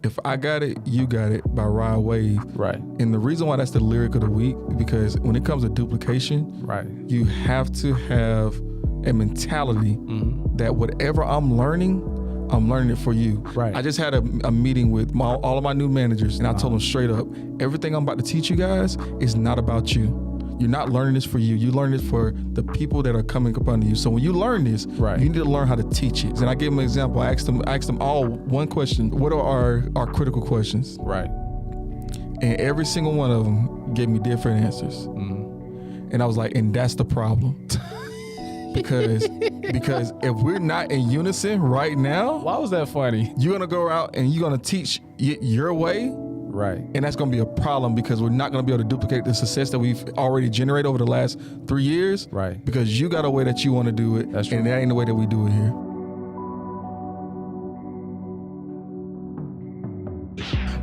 If I got it, you got it by Rod Wave. Right. And the reason why that's the lyric of the week, because when it comes to duplication, Right. you have to have a mentality that whatever I'm learning it for you. Right. I just had a meeting with all of my new managers, and I told them straight up, everything I'm about to teach you guys is not about you. You're not learning this for you. You learn this for the people that are coming up under you. So when you learn this, you need to learn how to teach it. And I gave them an example. I asked them all one question. What are our critical questions? Right. And every single one of them gave me different answers. And I was like, and that's the problem. because if we're not in unison right now, Why was that funny? you're gonna go out and you're gonna teach your way. Right. And that's going to be a problem because we're not going to be able to duplicate the success that we've already generated over the last 3 years. Right. Because you got a way that you want to do it. That's true. And that ain't the way that we do it here.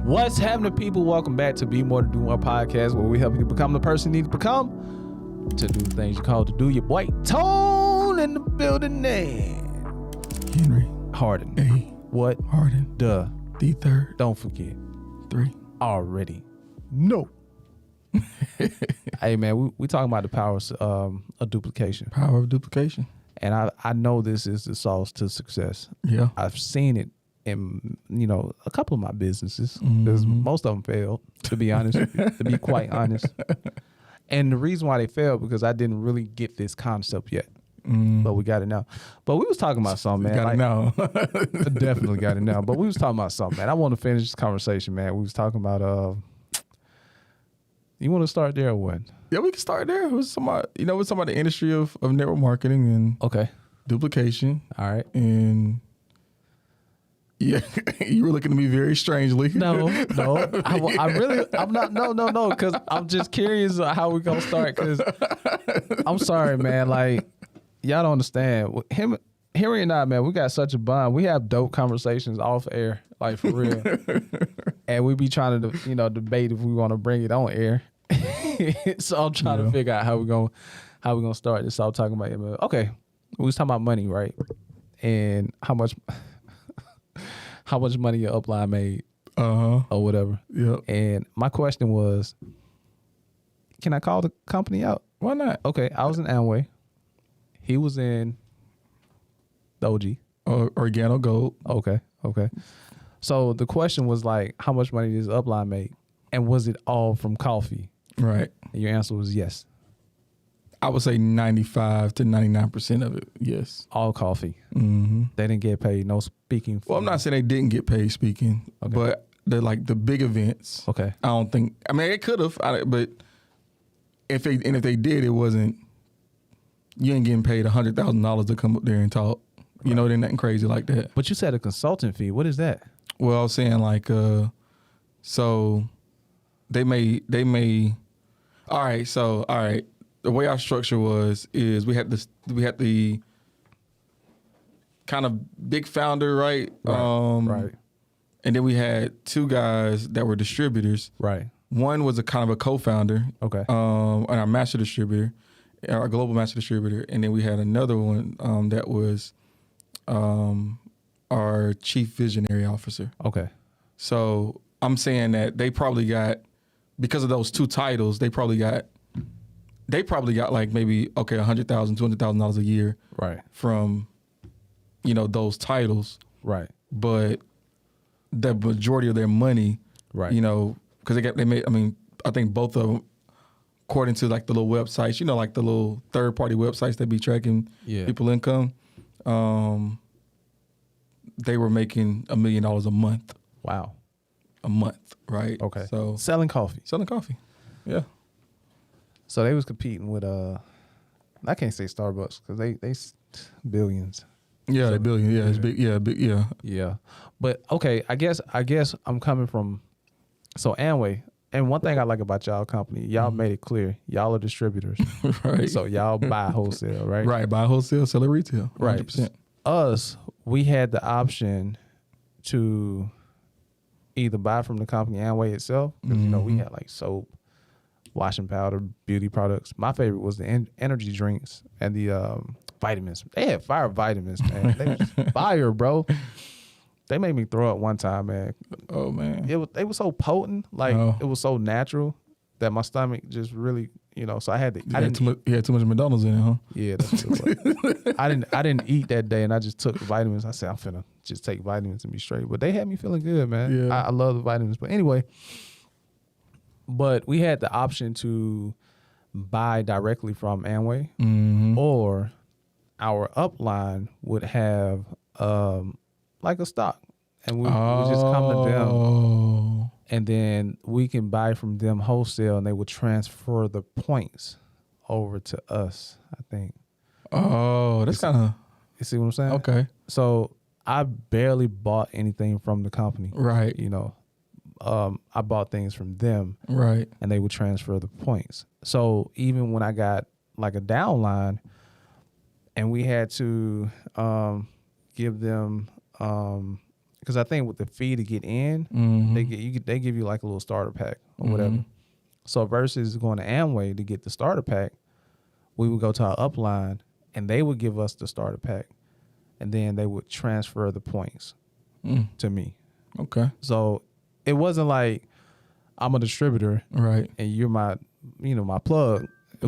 What's happening, people? Welcome back to Be More to Do More podcast, where we help you become the person you need to become to do the things you call to do. Your boy Tone in the building name. Henry. Harden. A. What? Harden. The third. Don't forget. 3. Already. No. Hey, man, we talking about the powers of duplication. Power of duplication. And I know this is the sauce to success. Yeah. I've seen it in, a couple of my businesses, because most of them failed, to be honest, to be quite honest. And the reason why they failed, because I didn't really get this concept yet. But we got it now. But we was talking about something, man. Got it now. Definitely got it now. But we was talking about something, man. I want to finish this conversation, man. We was talking about, you want to start there or what? Yeah, we can start there. It was somebody, with some of the industry of network marketing and Okay. duplication. All right. And yeah, you were looking at me very strangely. No. I'm not, no, because I'm just curious how we going to start, because I'm sorry, man. Like, y'all don't understand. Henry and I, man, we got such a bond. We have dope conversations off air, like for real. And we be trying to, debate if we want to bring it on air. So I'm trying to figure out how we gonna start this. So I'm talking about, okay, we was talking about money, right? And how much money your upline made, or whatever. Yep. And my question was, can I call the company out? Why not? Okay, I was in Amway. He was in the OG. Organo Gold. Okay. So the question was like, how much money does upline make? And was it all from coffee? Right. And your answer was yes. I would say 95 to 99% of it, yes. All coffee. Mm-hmm. They didn't get paid, no speaking fee. Well, I'm not saying they didn't get paid speaking, but the big events. Okay. I don't think. I mean, it could have, but if they did, it wasn't. You ain't getting paid $100,000 to come up there and talk. You know, they're nothing crazy like that. But you said a consultant fee. What is that? Well, I was saying like, so they may. All right. The way our structure is we had the kind of big founder, right? Right. And then we had 2 guys that were distributors. Right. One was a kind of a co-founder. Okay. And our master distributor, our global master distributor, and then we had another one that was our chief visionary officer. Okay. So I'm saying that they probably got, because of those 2 titles, they probably got like maybe $100,000, $200,000 a year, right, from those titles, right. But the majority of their money, right, because they made. I mean, I think both of them, according to like the little websites, like the little third-party websites that be tracking people income, they were making $1 million a month. Wow. A month, right? Okay. So selling coffee. Yeah. So they was competing with I can't say Starbucks because they billions. Yeah, they billion. Yeah, it's big. Yeah, big. Yeah. Yeah. But okay, I guess I'm coming from Amway. And one thing I like about y'all company, y'all made it clear, y'all are distributors. Right. So y'all buy wholesale, right? Right. Buy wholesale, sell at retail. 100%. Right. Us, we had the option to either buy from the company Amway itself, because we had like soap, washing powder, beauty products. My favorite was the energy drinks and the vitamins. They had fire vitamins, man. They was fire, bro. They made me throw up one time, man. Oh man. They were so potent, like it was so natural that my stomach just really, so I had to. You had too much McDonald's in it, huh? Yeah, that's what it was. I didn't eat that day, and I just took vitamins. I said I'm finna just take vitamins and be straight. But they had me feeling good, man. Yeah. I love the vitamins. But anyway, we had the option to buy directly from Amway, or our upline would have like a stock, and we would just come to them, and then we can buy from them wholesale, and they would transfer the points over to us, I think. Oh, that's kind of... You see what I'm saying? Okay. So I barely bought anything from the company. Right. I bought things from them. Right. And they would transfer the points. So even when I got like a downline and we had to give them, because I think with the fee to get in, they give you like a little starter pack or whatever. So versus going to Amway to get the starter pack, we would go to our upline and they would give us the starter pack, and then they would transfer the points to me. Okay. So it wasn't like I'm a distributor, right, and you're my plug. It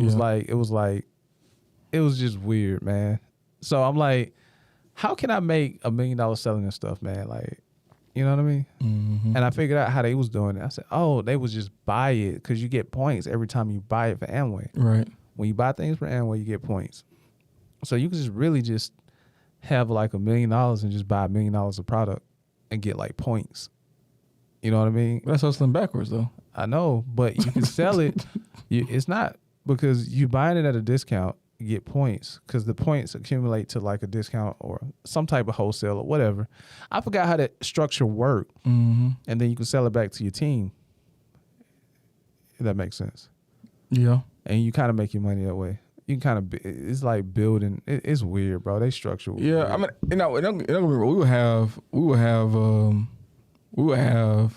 was just weird, man. So I'm like, how can I make $1 million selling this stuff, man? Like, you know what I mean? And I figured out how they was doing it. I said, oh, they was just buy it because you get points every time you buy it for Amway. Right. When you buy things for Amway, you get points. So you can just really just have like $1 million and just buy $1 million of product and get like points. You know what I mean? That's hustling backwards, though. I know, but you can sell it. It's not because you buying it at a discount, you get points because the points accumulate to like a discount or some type of wholesale or whatever. I forgot how that structure worked. And then you can sell it back to your team. If that makes sense. Yeah. And you kind of make your money that way. You can kind of, it's like building. It's weird, bro. They structure. Yeah, weird. I mean, don't get me wrong, we would have,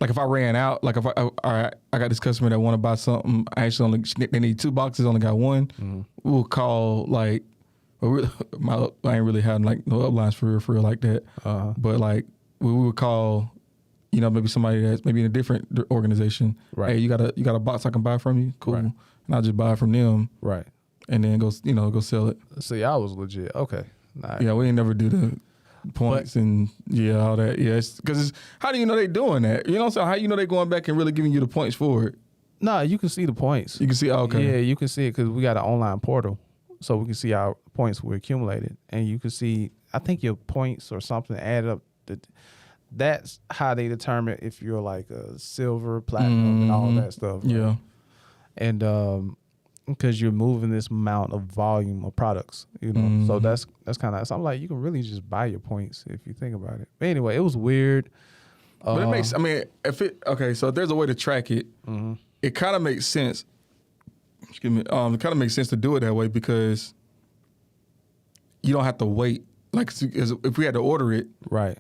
like if I ran out, like if all right, I got this customer that want to buy something, I actually they need 2 boxes, only got 1. We'll call like, I ain't really had like no uplines for real like that. But like we would call, maybe somebody that's maybe in a different organization. Right. Hey, you got a box I can buy from you? Cool. Right. And I'll just buy it from them. Right. And then go sell it. See, I was legit. Okay. Nah. Yeah, we ain't never do the points and all that. Yeah, because how do you know they doing that? You know what I'm saying? How you know they going back and really giving you the points for it? No, you can see the points. You can see, okay. Yeah, you can see it because we got an online portal. So we can see our points were accumulated. And you can see, I think your points or something added up. That's how they determine if you're like a silver, platinum, and all that stuff. Right? Yeah. And because you're moving this amount of volume of products, so that's kind of, so I'm like, you can really just buy your points if you think about it. But anyway, it was weird. But it makes, so if there's a way to track it, it kind of makes sense. Excuse me. It kind of makes sense to do it that way because you don't have to wait. Like if we had to order it, right?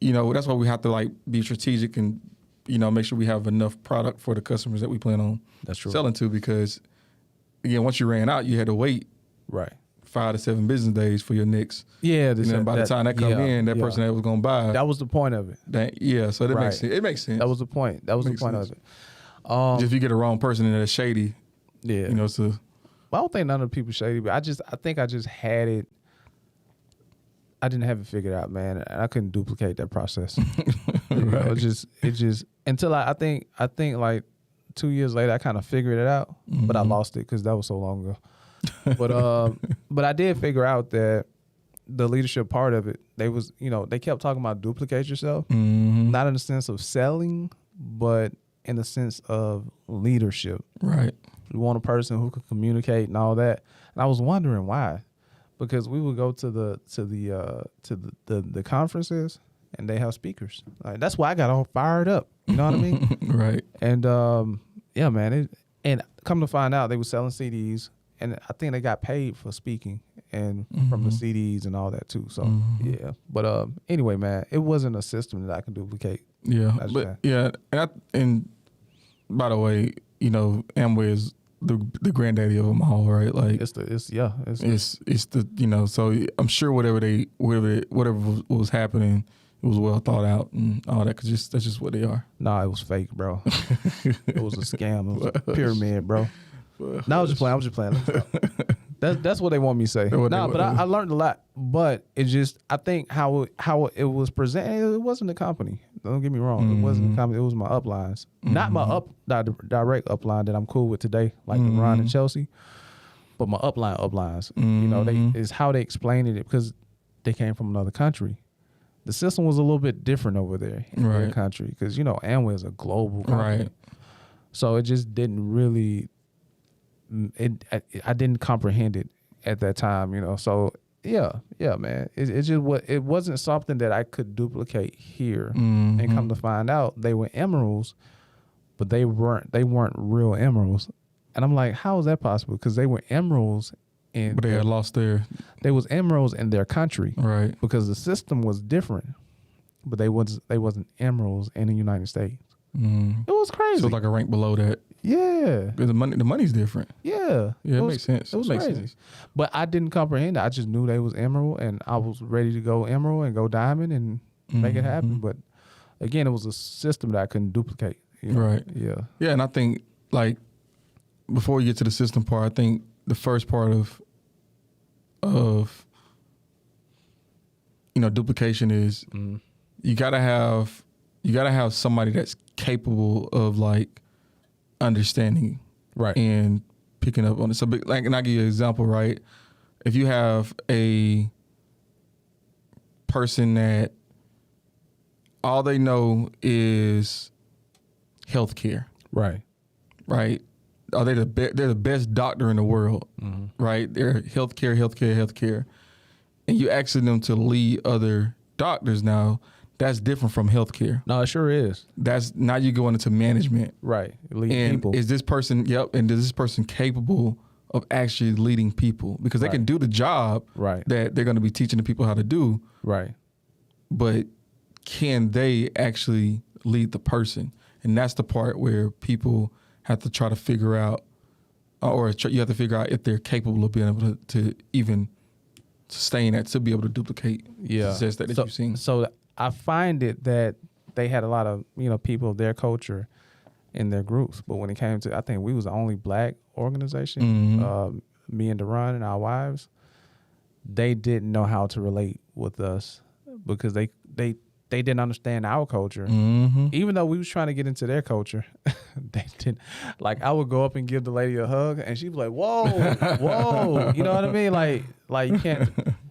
That's why we have to like be strategic and make sure we have enough product for the customers that we plan on selling to, because again, once you ran out, you had to wait 5 to 7 business days for your next. Yeah. And then by the time that come in, that person that was going to buy. That was the point of it. So that makes sense. It makes sense. That was the point. That was the point of it. Just if you get the wrong person and that's shady. Yeah. Well, I don't think none of the people shady, but I think I just had it. I didn't have it figured out, man, and I couldn't duplicate that process. It just until I think like 2 years later, I kind of figured it out, but I lost it because that was so long ago. But I did figure out that the leadership part of it, they kept talking about duplicate yourself, not in the sense of selling, but in the sense of leadership. Right. You want a person who can communicate and all that. And I was wondering why. Because we would go to the conferences and they have speakers. Like, that's why I got all fired up. You know what I mean? Right. And yeah, man. And come to find out, they were selling CDs, and I think they got paid for speaking and from the CDs and all that too. So yeah. But anyway, man, it wasn't a system that I can duplicate. Yeah. But yeah, and by the way, Amway is the granddaddy of them all, right? Like it's the so I'm sure whatever was happening, was well thought out and all that. Cause that's just what they are. Nah, it was fake, bro. It was a scam. It was a pyramid, bro. No, I was just playing. That's what they want me to say. Nah, but I learned a lot. But it just, I think how it was presented, it wasn't a company. Don't get me wrong. It wasn't a company. It was my uplines. Not my direct upline that I'm cool with today, like Ron and Chelsea. But my uplines. You know, is how they explained it because they came from another country. The system was a little bit different over there in their country because, you know, Amway is a global company. Right. So it just didn't really, I didn't comprehend it at that time, you know. So, yeah, man. It's just it wasn't something that I could duplicate here. And come to find out, they were emeralds, but they weren't real emeralds. And I'm like, how is that possible? Because they were emeralds. But they had lost they was emeralds in their country. Right. Because the system was different. But they wasn't emeralds in the United States. It was crazy. So it's like a rank below that. Yeah. The money's different. Yeah. Yeah, it makes sense. It was crazy. Sense. But I didn't comprehend it. I just knew they was emerald and I was ready to go emerald and go diamond and make it happen. But again, it was a system that I couldn't duplicate. You know? Right. Yeah. Yeah, and I think like before you get to the system part, I think the first part of you know, duplication is you gotta have somebody that's capable of like understanding and picking up on it. So like, and I'll give you an example, right? If you have a person that all they know is healthcare. Right. Are they they're the best doctor in the world, right? They're healthcare. And you asking them to lead other doctors now, that's different from healthcare. No, it sure is. That's now you're going into management. Right. Leading people. Is this person, and is this person capable of actually leading people? Because they can do the job that they're going to be teaching the people how to do. Right. But can they actually lead the person? And that's the part where people have to try to figure out, or you have to figure out if they're capable of being able to even sustain that, to be able to duplicate the success that you've seen. So I find it that they had a lot of, you know, people of their culture in their groups. But when it came to, I think we was the only black organization, me and Deron and our wives, they didn't know how to relate with us because they didn't understand our culture. Even though we was trying to get into their culture, they didn't. Like, I would go up and give the lady a hug, and she'd be like, "Whoa, whoa," you know what I mean? Like you can't.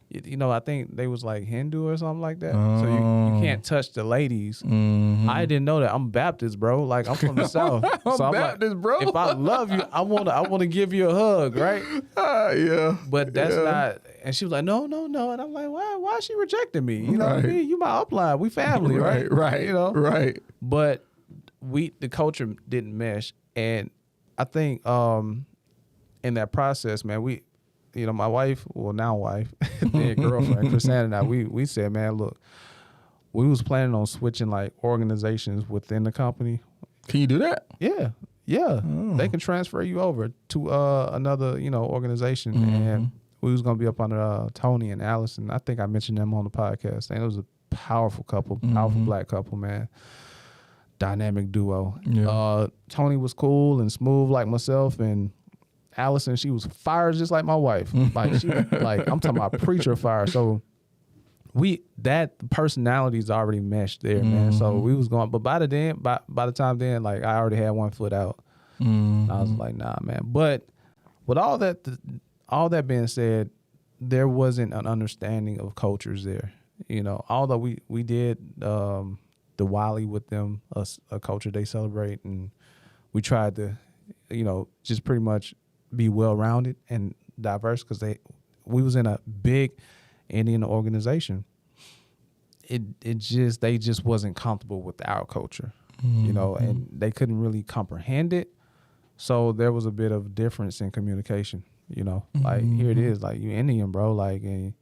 You know, I think they was like Hindu or something like that. So you can't touch the ladies. I didn't know that. I'm Baptist, bro. Like, I'm from the South. So I'm Baptist, like, bro. If I love you, I want to give you a hug, right? Yeah. But that's not. And she was like, no. And I'm like, why is she rejecting me? You know what I mean? You my upline. We family, right? Right. You know? Right. But the culture didn't mesh. And I think in that process, man, you know, my wife, well, now wife, then girlfriend, Chrisanne and I, we said, man, look, we was planning on switching like organizations within the company. Can you do that? Yeah. Oh. They can transfer you over to another, you know, organization. And we was going to be up under Tony and Allison. I think I mentioned them on the podcast. And it was a powerful couple, powerful black couple, man. Dynamic duo. Yeah. Tony was cool and smooth like myself, and Allison, she was fire just like my wife. Like, she, like, I'm talking about preacher fire. So that personalities already meshed there, man. So we was going, but by the time then, like, I already had one foot out. I was like, nah, man. But with all that being said, there wasn't an understanding of cultures there. You know, although we did the Wally with them, a culture they celebrate, and we tried to, you know, just pretty much be well-rounded and diverse because we was in a big Indian organization. They just wasn't comfortable with our culture, you know, and they couldn't really comprehend it. So there was a bit of difference in communication, you know. Like, here it is, like, you Indian, bro, like, and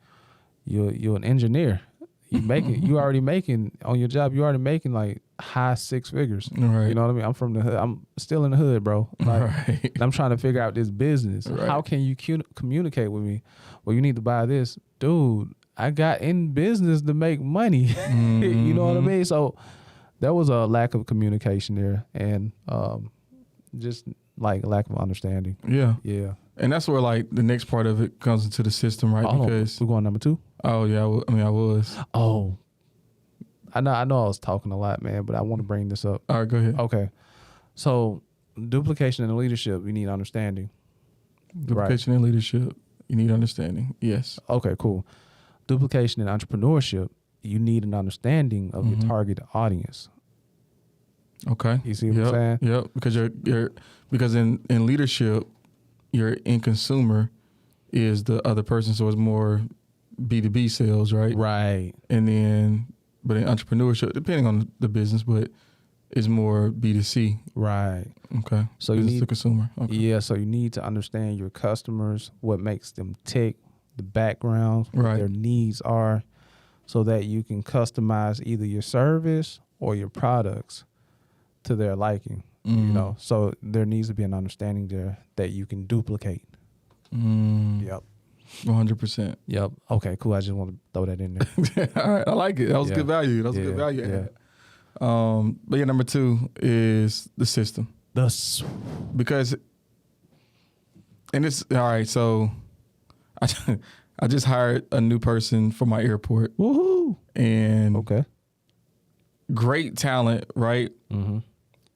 you're an engineer. You already making on your job. You already making like high six figures. Right. You know what I mean? I'm from the hood. I'm still in the hood, bro. Like, I'm trying to figure out this business. Right. How can you communicate with me? Well, you need to buy this, dude. I got in business to make money. You know what I mean? So there was a lack of communication there, and just like lack of understanding. Yeah. Yeah. And that's where like the next part of it comes into the system, right? Hold on. Because We're going number 2. oh yeah, I was. Oh, I know I was talking a lot, man, but I want to bring this up. All right, go ahead. Okay. So duplication in leadership, we need understanding. Duplication in leadership, you need understanding. Yes. Okay, cool. Duplication in entrepreneurship, you need an understanding of your target audience. Okay. You see what I'm saying? Yep. Because because in leadership, your end consumer is the other person, so it's more B2B sales, right? Right. And then, but in entrepreneurship, depending on the business, but it's more B2C. Right. Okay. So business you need to consumer. Okay. Yeah, so you need to understand your customers, what makes them tick, the background, what Right. their needs are, so that you can customize either your service or your products to their liking. You know, so there needs to be an understanding there that you can duplicate. Yep. 100%. Yep. Okay, cool. I just want to throw that in there. All right. I like it. That was Yeah. good value. That was Yeah, good value. yeah. But yeah, number 2 is the system. Because, and it's all right. So I just hired a new person for my airport. Woohoo. And Okay. great talent, right? Mm-hmm.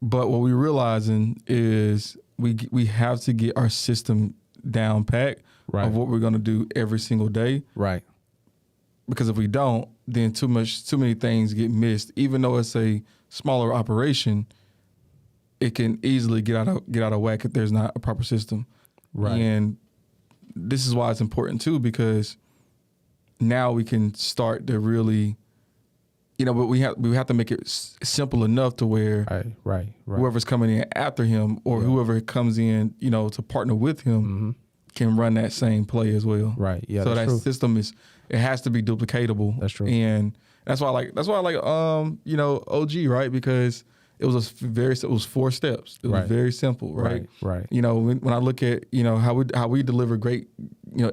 But what we're realizing is we have to get our system down pat Right. of what we're going to do every single day. Right. Because if we don't, then too many things get missed. Even though it's a smaller operation, it can easily get out of whack if there's not a proper system. Right. And this is why it's important too, because now we can start to really, but we have to make it simple enough to where Right. whoever's coming in after him or whoever comes in, to partner with him can run that same play as well. Right. Yeah. So that's that true. system it has to be duplicatable. That's true. And that's why I like OG, right? Because it was it was 4 steps. It was Right. very simple, right? Right. When I look at, how we deliver great,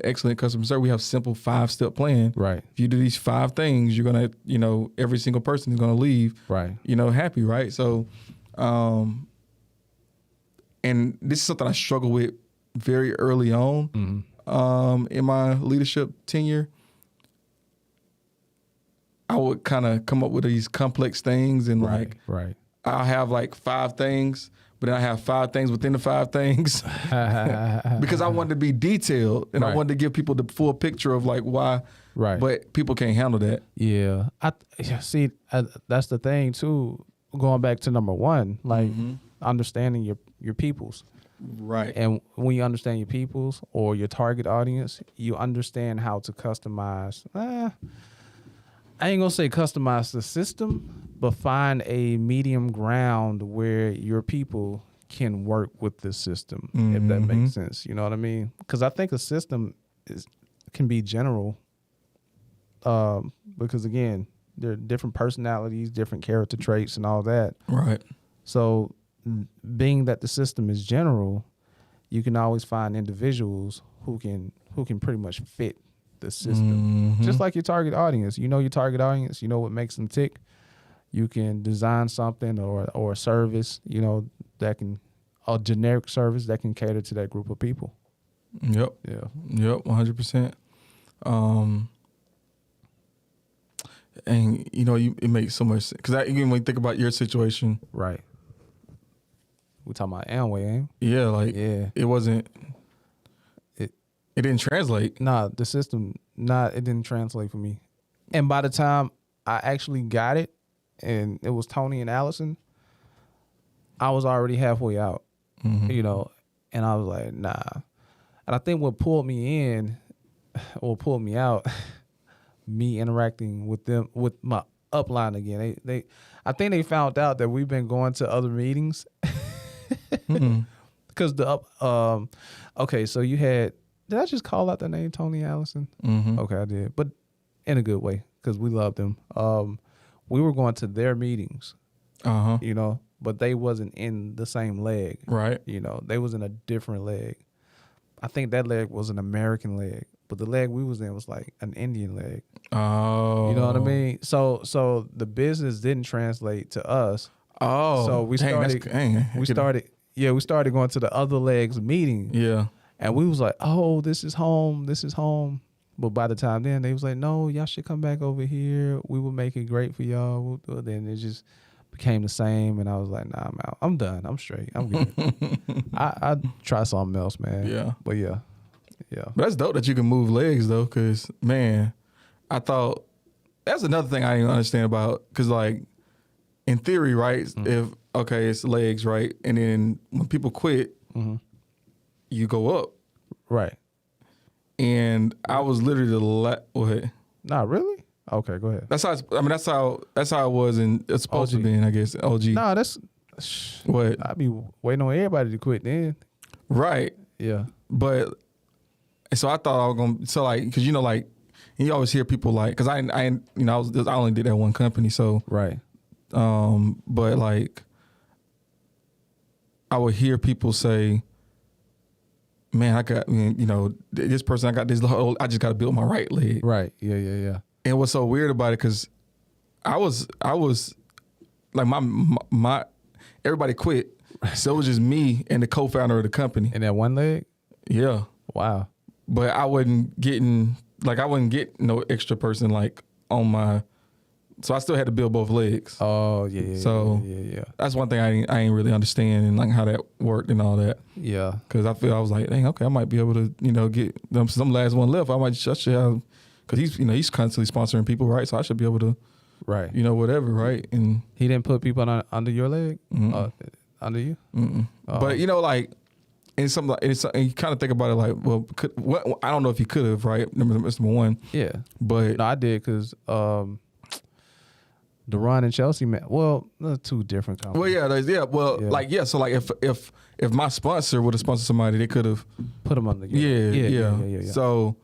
excellent customer service, we have simple 5-step plan. Right. If you do these 5 things, you're going to, every single person is going to leave, Right. happy, right? So, and this is something I struggle with very early on in my leadership tenure. I would kind of come up with these complex things and Right. I'll have like 5 things, but then I have 5 things within the 5 things because I wanted to be detailed and I wanted to give people the full picture of like why. Right. But people can't handle that. Yeah. See, that's the thing too. Going back to number 1, like understanding your peoples. Right. And when you understand your peoples or your target audience, you understand how to customize. I ain't gonna say customize the system, but find a medium ground where your people can work with the system, if that makes sense. You know what I mean? Because I think a system can be general, because again, there are different personalities, different character traits, and all that. Right. So, being that the system is general, you can always find individuals who can pretty much fit the system. Just like your target audience. You know your target audience, you know what makes them tick. You can design something or a service, that can, a generic service that can cater to that group of people. Yep. Yeah. Yep. 100%. And it makes so much sense because even when you think about your situation, Right. We talking about Amway, ain't yeah, like it wasn't. It didn't translate. Nah, the system, it didn't translate for me. And by the time I actually got it, and it was Tony and Allison, I was already halfway out, and I was like, nah. And I think what pulled me in, or pulled me out, me interacting with them, with my upline again. I think they found out that we've been going to other meetings. Because okay, so you had, did I just call out the name Tony Allison? Okay, I did, but in a good way because we loved them. We were going to their meetings, but they wasn't in the same leg. Right. They was in a different leg. I think that leg was an American leg. but the leg we was in was like an Indian leg. Oh. You know what I mean? So the business didn't translate to us. Oh. So we started we started going to the other legs meeting. Yeah. And we was like, oh, this is home. This is home. But by the time then, they was like, no, y'all should come back over here. We will make it great for y'all. Then it just became the same. And I was like, nah, I'm out. I'm done. I'm straight. I'm good. I try something else, man. Yeah. But yeah. But that's dope that you can move legs, though, because, man, I thought that's another thing I didn't understand about, because, like, in theory, right, if, okay, it's legs, right, and then when people quit, you go up. Right. And I was literally what? Nah, really? Okay, go ahead. That's how that's how it was, and it's supposed OG. to be, I guess. OG. Nah, that's What? I be waiting on everybody to quit then. Right. Yeah. But so I thought I was gonna, so like, because you know, like, you always hear people like, because I only did that one company, so Right. but like I would hear people say, man, this person, I got this whole, I just got to build my right leg. Right. Yeah. And what's so weird about it, because I was like, my everybody quit, so it was just me and the co-founder of the company. And that one leg? Yeah. Wow. But I wouldn't get no extra person like on my, so I still had to build both legs. Oh yeah. So yeah. that's one thing I ain't really understand, and like how that worked and all that. Yeah. Because I was like, dang, okay, I might be able to, get some last one left. I should have, because he's constantly sponsoring people, right? So I should be able to, Right. Whatever, right? And He didn't put people under your leg, under you. but like, and something like, and you kind of think about it like, well, I don't know if he could have, right? Number one. Yeah. But No, I did because Deron and Chelsea met. Well, they're two different companies. Well, yeah. So like, if my sponsor would have sponsored somebody, they could have Put them under. Yeah. So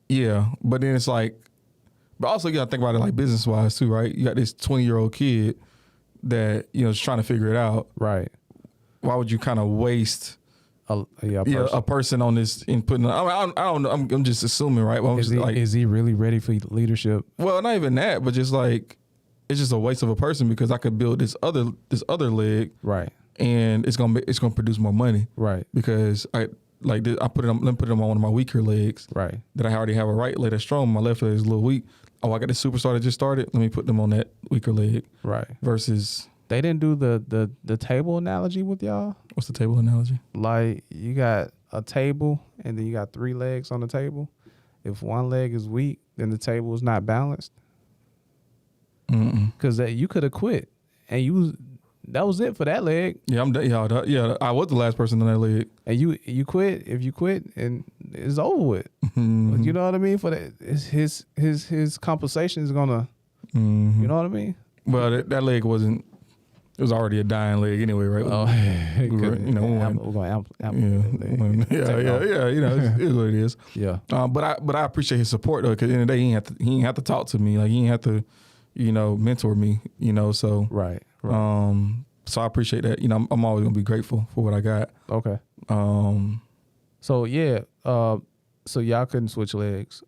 yeah, but then it's like, but also you gotta think about it like business wise too, right? You got this 20-year-old kid that is trying to figure it out. Right. Why would you kind of waste a person on this and putting? I don't know. I'm just assuming, right? Well, is he really ready for leadership? Well, not even that, but just like, it's just a waste of a person, because I could build this other leg, Right. and it's gonna produce more money, Right. because let me put it on one of my weaker legs, Right. that I already have a right leg that's strong. My left leg is a little weak. Oh, I got this superstar that just started. Let me put them on that weaker leg. Right. Versus, They didn't do the table analogy with y'all. what's the table analogy? Like, you got a table and then you got 3 legs on the table. If one leg is weak, then the table is not balanced. Because you could have quit and that was it for that leg. Yeah, I'm done. Yeah, I was the last person on that leg. And you quit. If you quit, and it's over with. You know what I mean? For that, his compensation is gonna. You know what I mean? Well, that leg wasn't. It was already a dying leg anyway, right? Oh, we're going it is what it is. Yeah. But I appreciate his support though, because at the end of the day, he ain't have to talk to me, like he ain't have to, mentor me, so Right. so I appreciate that. I'm always gonna be grateful for what I got. Okay. So yeah. So y'all couldn't switch legs.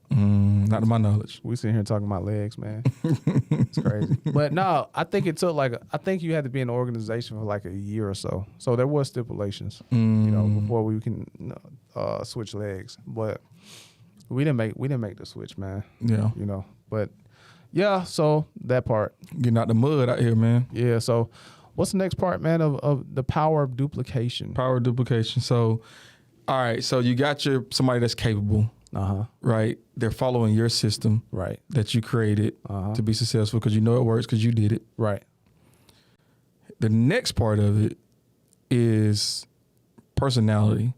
Not to my knowledge. We sitting here talking about legs, man. It's crazy. But no, I think it took I think you had to be in the organization for like a year or so. So there was stipulations, before we can switch legs. But we didn't make the switch, man. Yeah. But yeah, so that part. Getting out the mud out here, man. Yeah. So what's the next part, man, of the power of duplication? Power of duplication. So, all right. So you got somebody that's capable. Right. They're following your system. Right. That you created to be successful, because it works because you did it. Right. The next part of it is personality.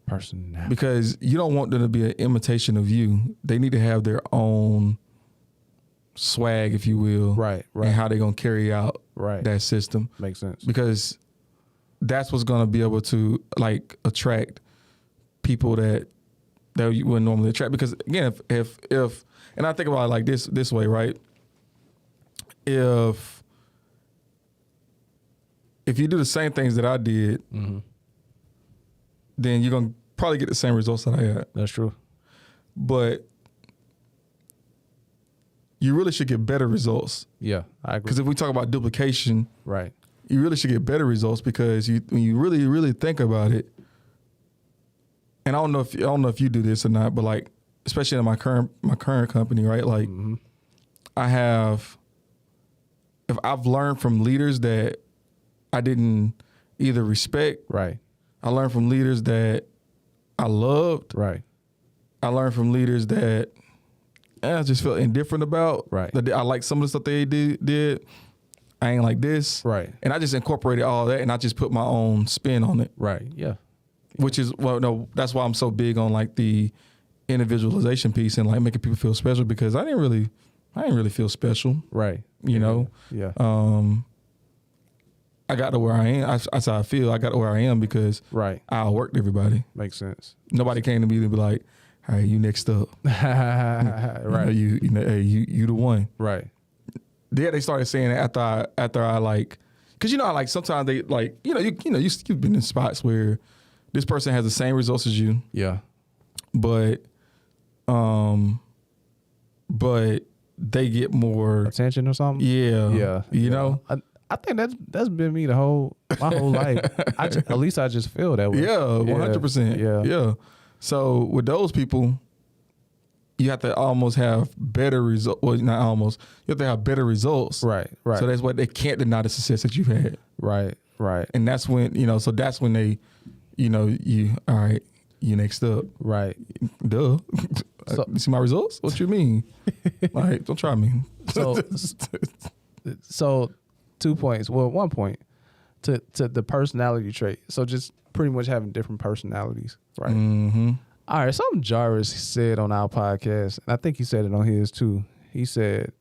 Because you don't want them to be an imitation of you. They need to have their own swag, if you will. Right. And how they're going to carry out that system. Makes sense. Because that's what's going to be able to attract people that you wouldn't normally attract. Because again, if and I think about it like this way, right? If you do the same things that I did, then you're gonna probably get the same results that I had. That's true. But you really should get better results. Yeah, I agree. Because if we talk about duplication, Right. you really should get better results because when you really, really think about it, and I don't know if you do this or not, but like, especially in my current company, right? Like if I've learned from leaders that I didn't either respect, Right. I learned from leaders that I loved, Right. I learned from leaders that I just felt indifferent about. Right. That I like some of the stuff they did. I ain't like this. Right. And I just incorporated all that and I just put my own spin on it. Right. Yeah. Which is, well, no, that's why I'm so big on like the individualization piece and like making people feel special because I didn't really feel special. Right. You know? Yeah. I got to where I am. That's how I feel. I got to where I am because Right. I outworked everybody. Makes sense. Nobody came to me to be like, "Hey, you next up." Right. You know, hey, you the one. Right. Yeah, they started saying it after I like, cause you know, I like sometimes they like, you've been in spots where this person has the same results as you, Yeah. but they get more Attention or something. Yeah, Yeah. you know. I think that's been me my whole life. At least I just feel that way. Yeah, 100%. Yeah. Yeah. So with those people, you have to almost have better results. Well, not almost. You have to have better results. Right. Right. So that's why they can't deny the success that you've had. Right. Right. And that's when, so that's when they, all right, you next up. Right. Duh. So- You see my results? What you mean? Like, don't try me. So 2 points. Well, 1 point to the personality trait. So just pretty much having different personalities. Right. Mm-hmm. All right. Something Jarvis said on our podcast, and I think he said it on his too. He said,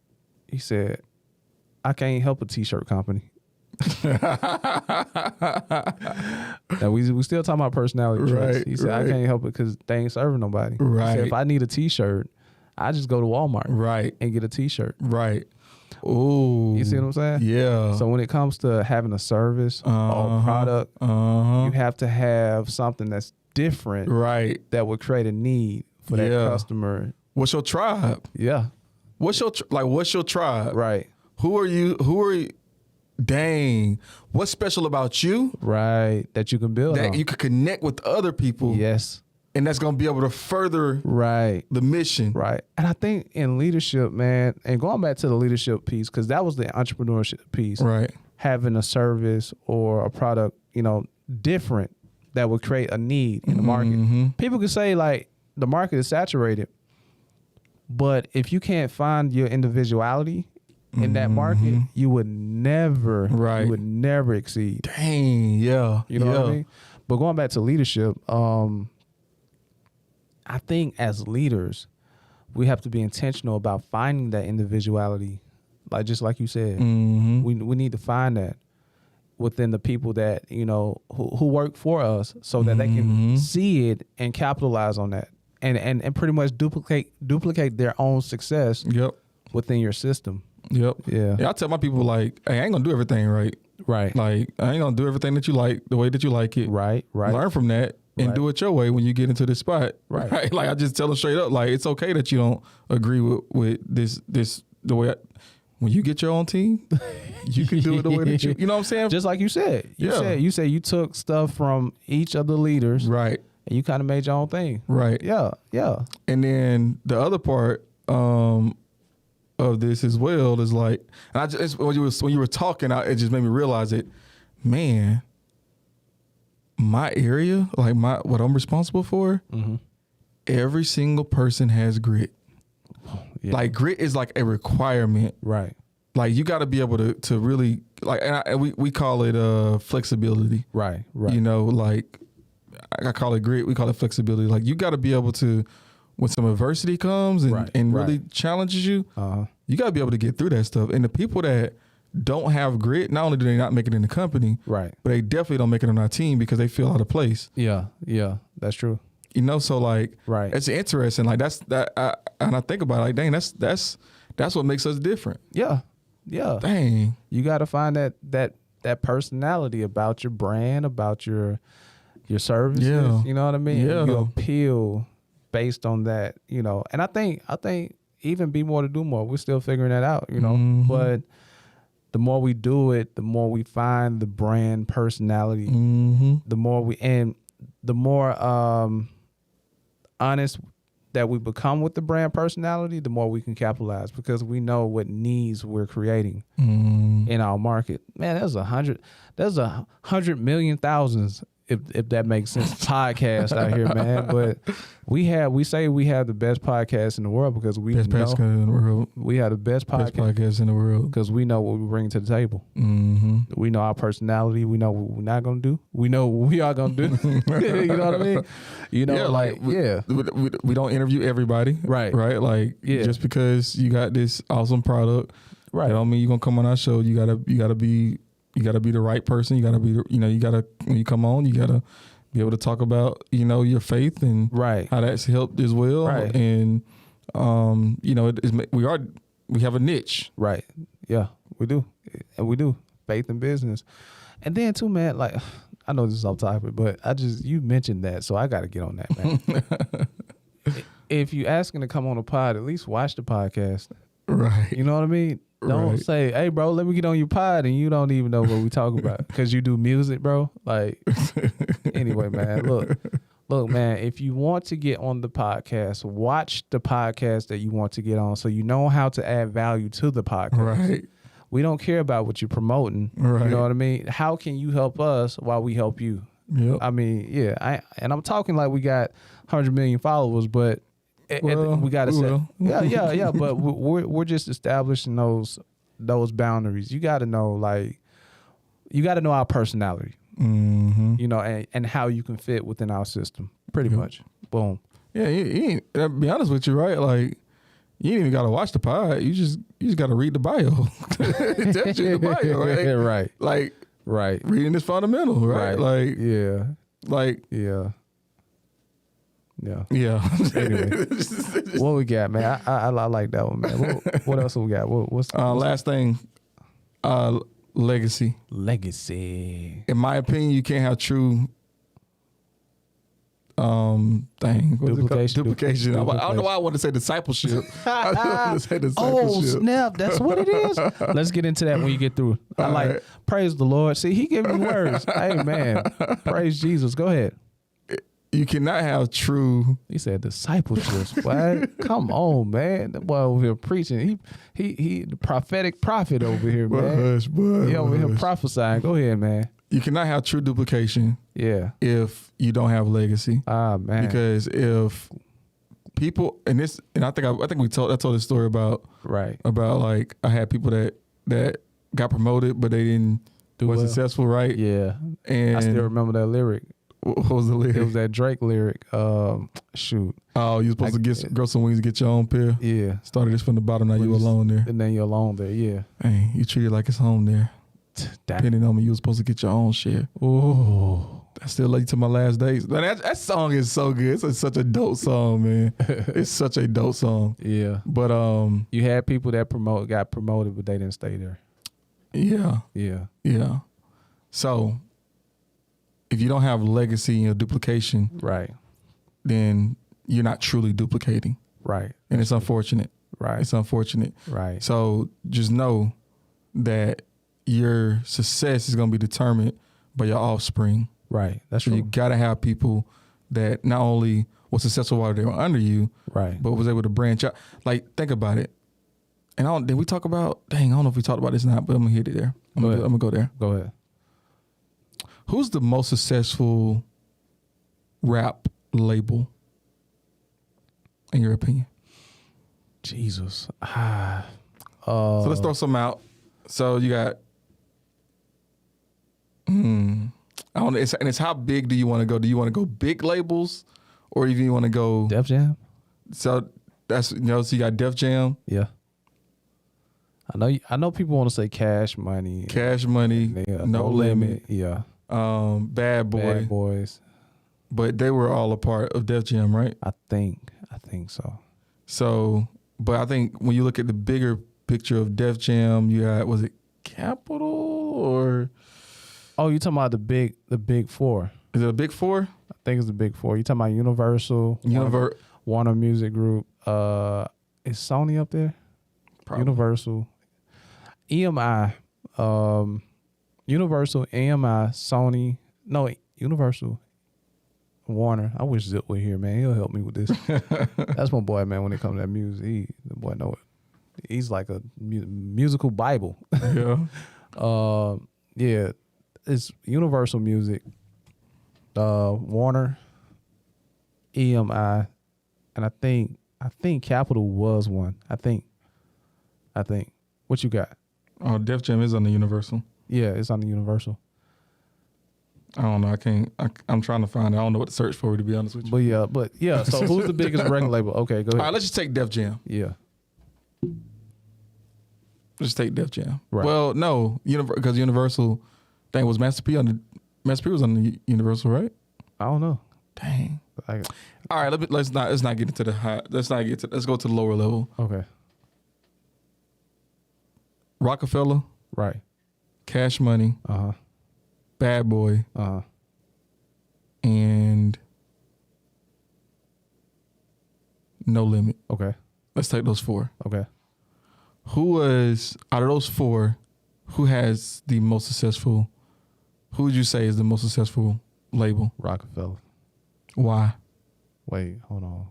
I can't help a t-shirt company. Now we still talking about personality traits. Right, He said, I right. can't help it because they ain't serving nobody. He Right. said, if I need a t-shirt, I just go to Walmart Right. and get a t-shirt. Right. Ooh. You see what I'm saying? Yeah. So when it comes to having a service or a product, you have to have something that's different Right. that would create a need for that Yeah. customer. What's your tribe? Yeah. What's your tribe? Right. Who are you? Dang. What's special about you Right. That you can build that on. you could connect with other people? Yes. And that's going to be able to further Right. the mission. Right. And I think in leadership, man, and going back to the leadership piece, because that was the entrepreneurship piece, Right. having a service or a product, different that would create a need in the market. Mm-hmm. People could say like the market is saturated, but if you can't find your individuality in that market, you would never, Right. you would never exceed. Dang. Yeah. You know what I mean? But going back to leadership, I think as leaders, we have to be intentional about finding that individuality. Like just like you said, Mm-hmm. we need to find that within the people that, who work for us so that they can see it and capitalize on that and pretty much duplicate their own success Yep. within your system. Yep. Yeah. I tell my people like, hey, I ain't gonna do everything right. Right. Like, I ain't gonna do everything that you like the way that you like it. Right. Right. Learn from that and Right. do it your way when you get into this spot. Right. Like I just tell them straight up, like it's okay that you don't agree with this the way. When you get your own team, you can do it the way that you know what I'm saying? Just like you said. Yeah. You said you took stuff from each of the leaders Right. and you kind of made your own thing. Right. Yeah. Yeah. And then the other part of this as well is like, and I just when you were talking, it just made me realize it. Man, my area, like what I'm responsible for, every single person has grit. Yeah. Like grit is like a requirement. Right. Like you got to be able to really like, and we call it flexibility. Right. Right. Like I call it grit. We call it flexibility. Like you got to be able to, when some adversity comes and, Right, and really right. challenges you, Uh-huh. you got to be able to get through that stuff. And the people that don't have grit, not only do they not make it in the company, Right. but they definitely don't make it on our team because they feel out of place. Yeah. Yeah. That's true. So like, Right. it's interesting. Like and I think about it, like, dang, that's what makes us different. Yeah. Yeah. Dang. You got to find that personality about your brand, about your your services. Yeah. You know what I mean? Yeah. You appeal based on that, you know. And I think even be more to do more. We're still figuring that out, you know. Mhm. But the more we do it, the more we find the brand personality. Mm-hmm. The more honest that we become with the brand personality, the more we can capitalize because we know what needs we're creating in our market. Man, there's 100 million thousands, if that makes sense, podcast out here, man. But we say we have the best podcast in the world because we Best know podcast in the world. we have the best Best podcast podcast in the world. because we know what we bring to the table. Mm-hmm. We know our personality. We know what we're not gonna do. We know what we are gonna do. You know what I mean? You know, we don't interview everybody, Right. Right, like just because you got this awesome product, Right. that don't mean you're gonna come on our show. You gotta be the right person. You gotta be, when you come on, you gotta be able to talk about, your faith and Right. how that's helped as well. Right. And we have a niche. Right. Yeah, we do. And we do. Faith in business. And then too, man, like, I know this is off topic, but you mentioned that, so I got to get on that, man. If you asking to come on a pod, at least watch the podcast. Right. You know what I mean? Don't Right. say, hey, bro, let me get on your pod, and you don't even know what we talk about because you do music, bro. Like, anyway, man, look, man, if you want to get on the podcast, watch the podcast that you want to get on so you know how to add value to the podcast. Right. We don't care about what you're promoting. Right. You know what I mean? How can you help us while we help you? Yep. I mean, yeah. I'm talking like we got 100 million followers, but we got to set. Yeah. But we're just establishing those boundaries. You got to know, our personality. Mm-hmm. You know, and how you can fit within our system. Pretty much. Boom. Yeah, you ain't, to be honest with you, right? Like, you ain't even got to watch the pod. You just got to read the bio. That's in the bio, right? Right. Like, Right. reading is fundamental, right? Like, Yeah. like, Yeah. Yeah. yeah. Anyway, what we got, man? I like that one, man. What else we got? What's last thing, legacy. legacy? In my opinion, you can't have true. Duplication. I don't know why I want to say discipleship. I want to say discipleship. Oh snap! That's what it is. Let's get into that when you get through. I All like right. praise the Lord. See, he gave me words. Hey man, praise Jesus. Go ahead. You cannot have true. He said discipleship. Boy, come on, man. That boy over here preaching. He the prophetic prophet over here, man. Hush, boy, He over here hush. prophesying. Go ahead, man. You cannot have true duplication Yeah. if you don't have legacy. Ah man. Because if people I think I told this story about Right. like I had people that got promoted but they didn't Do was well. successful, right? Yeah. And I still remember that lyric. what was the lyric? It was that Drake lyric. Shoot. Oh, you supposed to grow some wings, get your own pair. Yeah. Started this from the bottom, now you alone there. And then you're alone there. Yeah. Hey, you treat it like it's home there. That. Depending on me, you was supposed to get your own share. Oh. I still love you to my last days. That song is so good. It's such a dope song, man. It's such a dope song. Yeah. But You had people that got promoted, but they didn't stay there. yeah. Yeah. So if you don't have legacy and duplication, Right. then you're not truly duplicating. Right. And it's unfortunate. Right. It's unfortunate. Right. So just know that your success is going to be determined by your offspring. Right. That's So true. you got to have people that not only were successful while they were under you, Right. but was able to branch out. Like, think about it. And did we talk about, I don't know if we talked about this or not, but I'm going to hit it there. I'm going to go there. Go ahead. Who's the most successful rap label, in your opinion? Jesus. So let's throw some out. So you got, I don't know, it's how big do you want to go? Do you want to go big labels, or even you want to go? Def Jam. So that's so you got Def Jam, Yeah. I know people want to say Cash Money. Cash Money, Yeah, No Limit, Yeah. Bad Boy, Bad Boys. but they were all a part of Def Jam, right? I think so. So, but I think when you look at the bigger picture of Def Jam, you got, was it Capital or? Oh, you talking about the big four? Is it a big four? I think it's the big four. You talking about Universal, Warner Music Group. Is Sony up there? Probably. Universal, EMI, Universal, EMI, Sony. No, Universal, Warner. I wish Zip were here, man. He'll help me with this. That's my boy, man. When it comes to that music, the boy know it. He's like a musical Bible. Yeah. Yeah, it's Universal Music, Warner, EMI, and I think Capitol was one. I think. What you got? Oh, Def Jam is on the Universal. Yeah, it's on the Universal. I don't know. I'm trying to find it. I don't know what to search for, to be honest with you. But yeah. So who's the biggest record label? Okay, go ahead. All right, let's just take Def Jam. Yeah. Let's take Def Jam. Right. Well, no, because Universal, dang, was Master P was on the Universal, right? I don't know. Dang. All right, let's not get into the high. Let's go to the lower level. Okay. Rockefeller, Right. Cash Money, Bad Boy, and No Limit. Okay. Let's take those four. Okay. Who was, out of those four, who has the most successful, who would you say is the most successful label? Rockefeller. Why? Wait, hold on.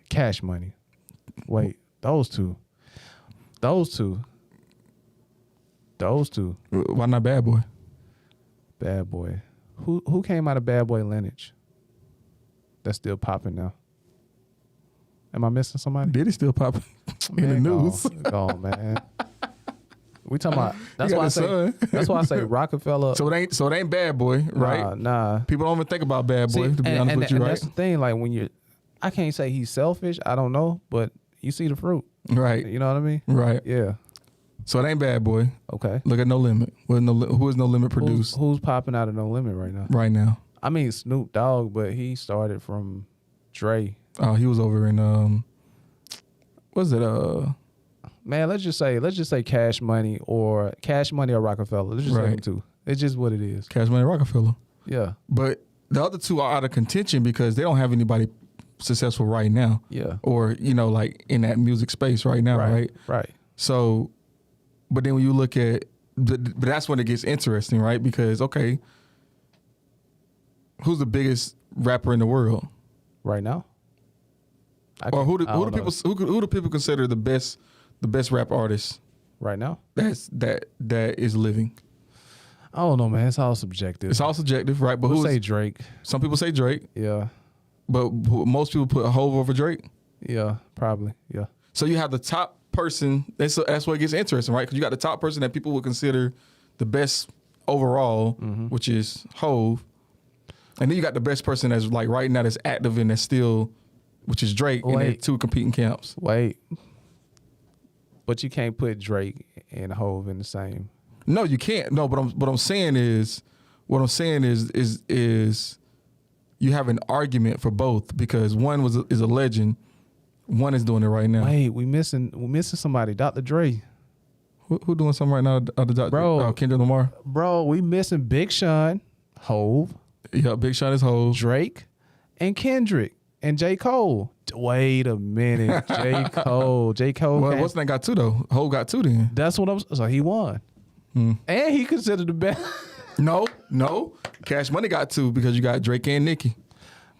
Cash Money. Wait, those two. Why not Bad Boy? Bad Boy. Who came out of Bad Boy lineage? That's still popping now. Am I missing somebody? Diddy still popping in the news. Go on, man. We talking about. That's why I say Rockefeller. So it ain't Bad Boy, right? Nah. People don't even think about Bad Boy. To be honest with you, right? That's the thing. Like when I can't say he's selfish. I don't know, but you see the fruit, right? You know what I mean? Right. Yeah. So it ain't Bad Boy. Okay. Look at No Limit. Who is No Limit produced? Who's popping out of No Limit right now? Right now. I mean Snoop Dogg, but he started from Dre. Oh, he was over in what's it? Man, let's just say Cash Money or Rockefeller. Let's just say them two. It's just what it is. Cash Money, Rockefeller. Yeah. But the other two are out of contention because they don't have anybody successful right now. Yeah. Or like in that music space right now, right? Right. So, but then when you look at, but that's when it gets interesting, right? Because okay, who's the biggest rapper in the world right now? Or who do people consider the best rap artist right now? That is living. I don't know, man. It's all subjective. It's all subjective, right? But who say Drake? Some people say Drake. Yeah. But most people put Hove over Drake. Yeah, probably. Yeah. So you have the top person. That's where it gets interesting, right? Because you got the top person that people would consider the best overall, which is Hove, and then you got the best person that's like right now that's active and that's still, which is Drake. And they're two competing camps. Wait. But you can't put Drake and Hove in the same. No, you can't. No, but what I'm saying is you have an argument for both because one is a legend, one is doing it right now. Wait, we missing somebody, Dr. Dre. Who doing something right now? Bro, Kendrick Lamar. Bro, we missing Big Sean, Hove. Yeah, Big Sean is Hove. Drake, and Kendrick, and J. Cole. Wait a minute, J. Cole. Well, what's that got two though? Hove got two then. That's what so he won. And he considered the best. No. Cash Money got two because you got Drake and Nicki.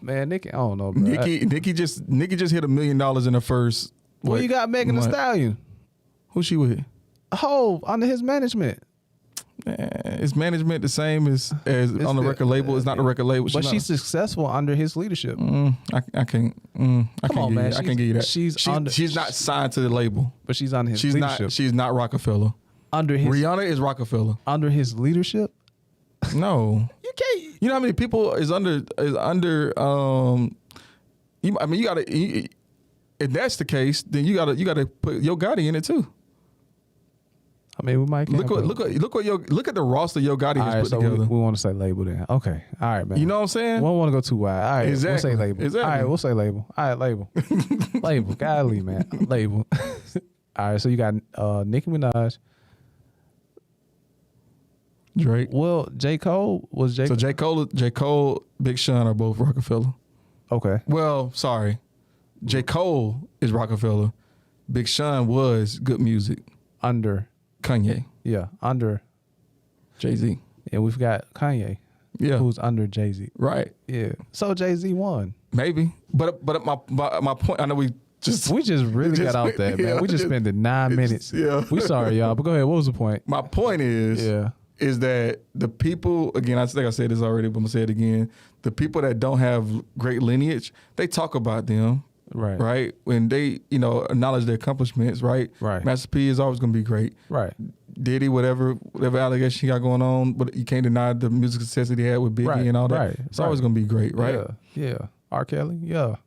Man, Nicki, I don't know, bro. Nicki just hit $1 million in the first. Well, you got Megan Thee Stallion. Who she with? Hove under his management. Is management the same as on the record label? It's not the record label. But she's successful under his leadership. I can't. I can't give you that. She's not signed to the label. But she's under his leadership. She's not Rockefeller. Rihanna is Rockefeller. Under his leadership? No. You can't. You know how many people is under you gotta, if that's the case, then you gotta put Yo Gotti in it too. I mean, we might look at the roster Yo Gotti has put together. We want to say label then. Okay. All right, man. You know what I'm saying? We don't want to go too wide. All right. Exactly. We'll say label. Exactly. All right, we'll say label. All right, label. Label. Golly, man. Label. All right, so you got Nicki Minaj, Drake. Well, J. Cole was J. So J. Cole, Big Sean are both Rockefeller. Okay. Well, sorry. J. Cole is Rockefeller. Big Sean was Good Music. Under. Kanye. Yeah. Under. Jay-Z. And we've got Kanye. Yeah. Who's under Jay-Z. Right. Yeah. So Jay-Z won. Maybe. But my point, I know we just really got out there, man. Yeah, We just spent 9 minutes. Yeah. We sorry, y'all. But go ahead. What was the point? My point is that the people, again, I think I said this already, but I'm going to say it again. The people that don't have great lineage, they talk about them. Right. Right. When they, acknowledge their accomplishments, right? Right. Master P is always going to be great. Right. Diddy, whatever allegation he got going on, but you can't deny the music success that he had with Biggie and all that. Right. It's always going to be great, right? Yeah. R. Kelly, yeah.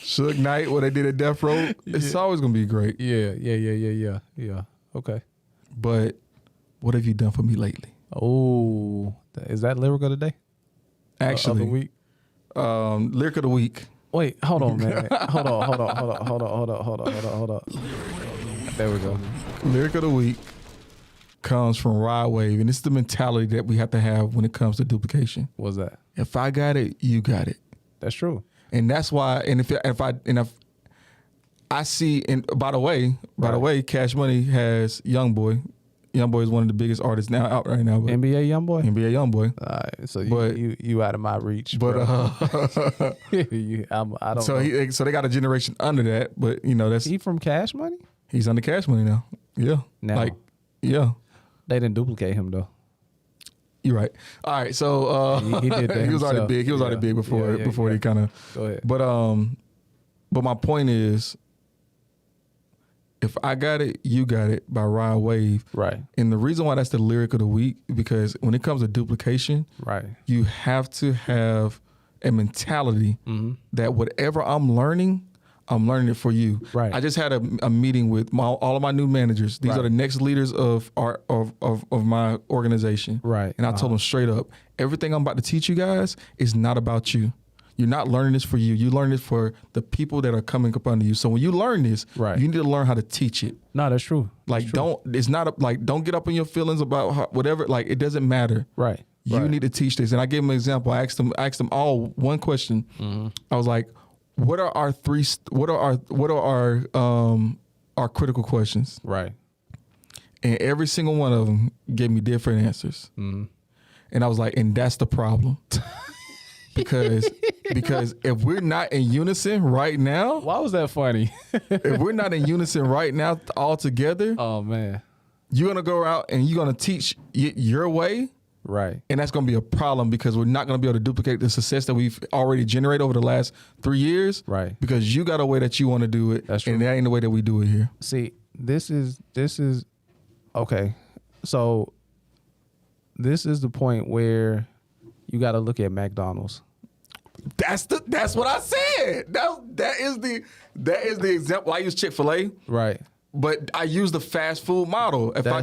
Suge Knight, what they did at Death Row, it's always going to be great. Yeah. Okay. But what have you done for me lately? Oh, is that lyric of the day? Actually, of the week. Lyric of the week. Wait, hold on, man. Hold on. There we go. Lyric of the week comes from Ride Wave, and it's the mentality that we have to have when it comes to duplication. What's that? If I got it, you got it. That's true. And that's why. And if I see, and by the way, Cash Money has YoungBoy. YoungBoy is one of the biggest artists now out right now. But NBA YoungBoy. NBA YoungBoy. All right, so you out of my reach. But I don't. So they got a generation under that. But that's he from Cash Money. He's under Cash Money now. Yeah. Now. They didn't duplicate him though. You're right. All right. So he did that he was already himself. big. He was already big before he kind of. Go ahead. But my point is, if I got it, you got it by Ride Wave. Right. And the reason why that's the lyric of the week, because when it comes to duplication, right, you have to have a mentality that whatever I'm learning it for you. Right. I just had a meeting with all of my new managers. These are the next leaders of my organization. Right. And I told them straight up, everything I'm about to teach you guys is not about you. You're not learning this for you. You learn this for the people that are coming up under you. So when you learn this, you need to learn how to teach it. No, that's true. Don't get up in your feelings about whatever. Like, it doesn't matter. Right. You need to teach this. And I gave them an example. I asked them all one question. I was like, what are our critical questions? Right. And every single one of them gave me different answers. And I was like, and that's the problem. Because if we're not in unison right now, why was that funny? If we're not in unison right now all together, oh man, you're gonna go out and you're gonna teach your way, right? And that's gonna be a problem because we're not gonna be able to duplicate the success that we've already generated over the last 3 years, right? Because you got a way that you want to do it, that's true. And that ain't the way that we do it here. See, this is okay. So this is the point where you got to look at McDonald's. That's what I said. That is the example. I use Chick-fil-A, right? But I use the fast food model. If I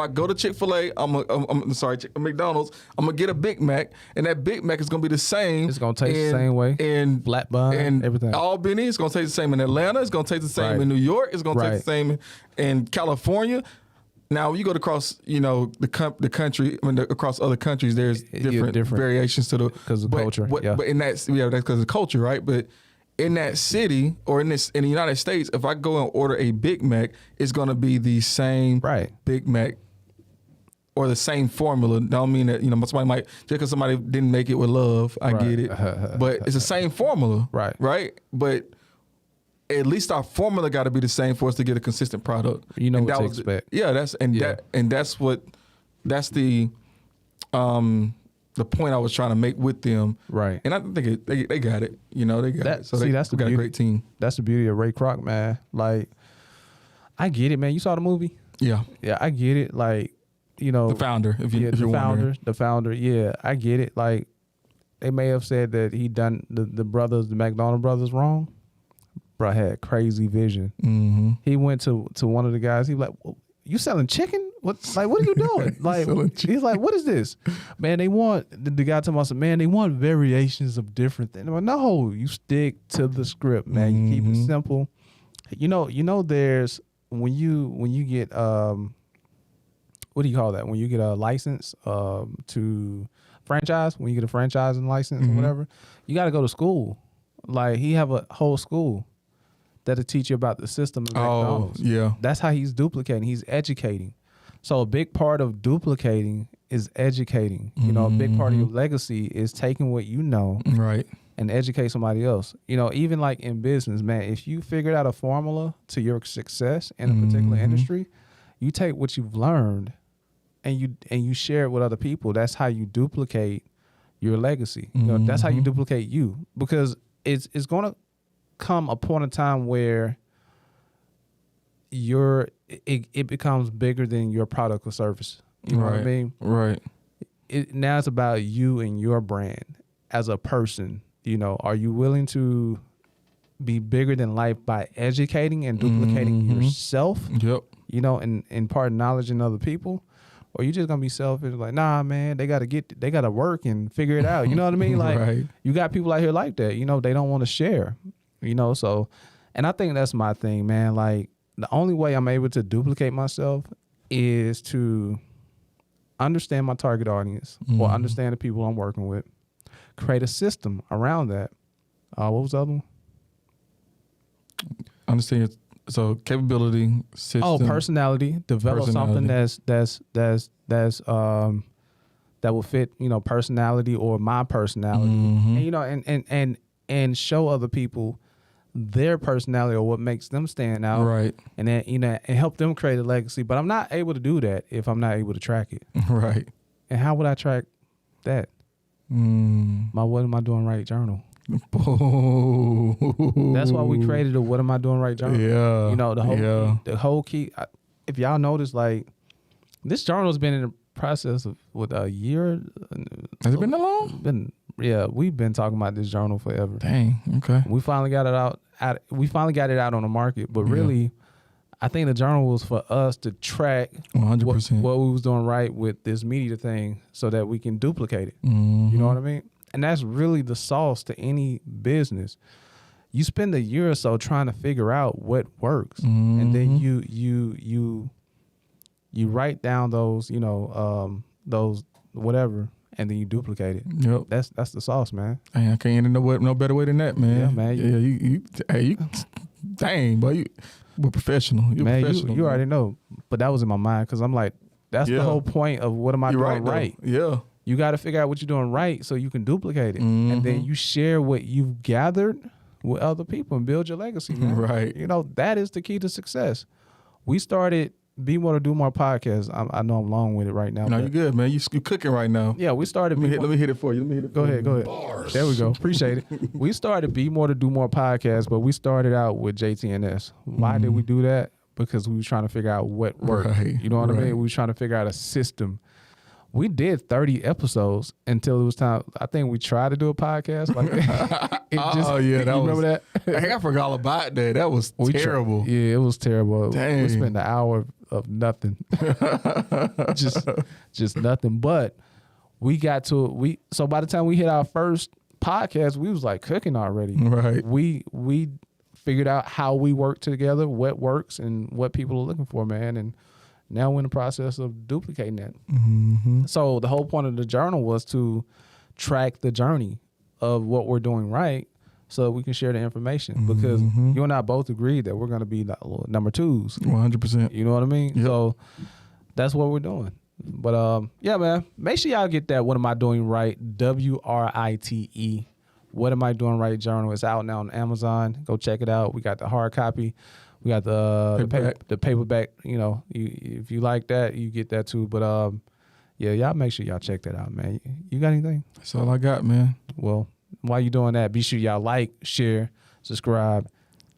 go to Chick-fil-A, I'm sorry, McDonald's, I'm gonna get a Big Mac, and that Big Mac is gonna be the same. It's gonna taste the same way. In flat bun and everything. Albany, it's gonna taste the same in Atlanta. It's gonna taste the same in New York. It's gonna taste the same in California. Now, you go across, the country. I mean, across other countries, there's different variations to the because of culture. But in that's because of culture, right? But in that city or in the United States, if I go and order a Big Mac, it's going to be the same Big Mac or the same formula. Don't mean that somebody might just because somebody didn't make it with love. I get it, but it's the same formula, right? But at least our formula got to be the same for us to get a consistent product. You know what to expect. Yeah, that's the point I was trying to make with them. Right. And I think they got it. They got it. So that's the got a great team. That's the beauty of Ray Kroc, man. Like, I get it, man. You saw the movie? Yeah. Yeah, I get it. Like, the founder. The founder. Yeah, I get it. Like, they may have said that he done the McDonald brothers wrong. Bro had crazy vision. Mm-hmm. He went to one of the guys. He was like, well, "You selling chicken? What are you doing?" Like, he's like, "What is this, man? They want the guy talking about some man. They want variations of different things." I'm like, no, you stick to the script, man. You keep it simple. There's when you get what do you call that? When you get a license to franchise, when you get a franchising license or whatever, you got to go to school. Like he have a whole school that'll teach you about the system of McDonald's. Yeah. That's how he's duplicating. He's educating. So a big part of duplicating is educating. You know, a big part of your legacy is taking what you know Right. and educate somebody else. You know, even like in business, man, if you figured out a formula to your success in a particular industry, you take what you've learned and you share it with other people. That's how you duplicate your legacy. You know, that's how you duplicate you, because it's going to come a point in time where it becomes bigger than your product or service. You know what I mean? Right. Now it's about you and your brand as a person. You know, are you willing to be bigger than life by educating and duplicating yourself? Yep. You know, and imparting knowledge in other people? Or you just gonna be selfish, like, nah, man, they gotta work and figure it out. You know what I mean? Like, you got people out here like that. You know, they don't want to share. You know, so, and I think that's my thing, man. Like, the only way I'm able to duplicate myself is to understand my target audience or understand the people I'm working with, create a system around that. What was the other one? Understand. So capability, system. Oh, personality. Develop something that will fit, you know, personality or my personality, and you know, and show other people their personality or what makes them stand out, right? And then, you know, and help them create a legacy. But I'm not able to do that if I'm not able to track it, right? And how would I track that? My What Am I Doing Right journal. That's why we created a What Am I Doing Right journal. Yeah, you know, the whole key. If y'all notice, like, this journal's been in the process of a year. Has it been that long? We've been talking about this journal forever. Dang. Okay. We finally got it out. We finally got it out on the market. But really, I think the journal was for us to track 100% what we was doing right with this media thing, so that we can duplicate it. You know what I mean? And that's really the sauce to any business. You spend a year or so trying to figure out what works, and then you write down those, you know, those whatever, and then you duplicate it. Yep. That's the sauce, man. Hey, I can't end no better way than that, man. Yeah, man. You dang, boy, we're professional. You're man, professional. You already know. But that was in my mind, because I'm like, that's the whole point of what am I doing right? Yeah. You got to figure out what you're doing right so you can duplicate it. And then you share what you've gathered with other people and build your legacy, man. Right. You know, that is the key to success. We started Be More to Do More podcast. I know I'm long with it right now. No, you're good, man. You cooking right now. Yeah, we started. Let me hit it for you. Go ahead. Bars. There we go. Appreciate it. We started Be More to Do More podcast, but we started out with JTNS. Why did we do that? Because we were trying to figure out what worked. Right, you know what I mean? We were trying to figure out a system. We did 30 episodes until it was time. I think we tried to do a podcast. Like, remember that? I forgot all about that. That was terrible. Yeah, it was terrible. Dang. We spent an hour of nothing, just nothing. But we got to So by the time we hit our first podcast, we was like cooking already. Right. We figured out how we work together, what works, and what people are looking for, man. And now we're in the process of duplicating that. So the whole point of the journal was to track the journey of what we're doing right, so we can share the information. Because you and I both agreed that we're going to be number twos. 100%. You know what I mean? Yep. So that's what we're doing. But yeah, man, make sure y'all get that What Am I Doing Right? WRITE. What Am I Doing Right journal. It's out now on Amazon. Go check it out. We got the hard copy. We got the paperback. You know, if you like that, you get that too. But yeah, y'all make sure y'all check that out, man. You got anything? That's all I got, man. Well, while you doing that, be sure y'all like, share, subscribe,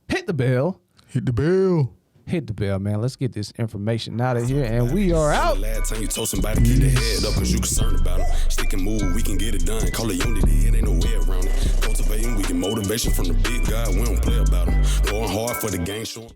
hit the bell. Hit the bell. Hit the bell, man. Let's get this information out of here, and we are out. Last time you told somebody, keep their head up, cause you concerned about them. Stick and move, we can get it done. Call it unity, it ain't no way around it. Cultivating, we get motivation from the big guy, we don't play about them. Going hard for the game, showing.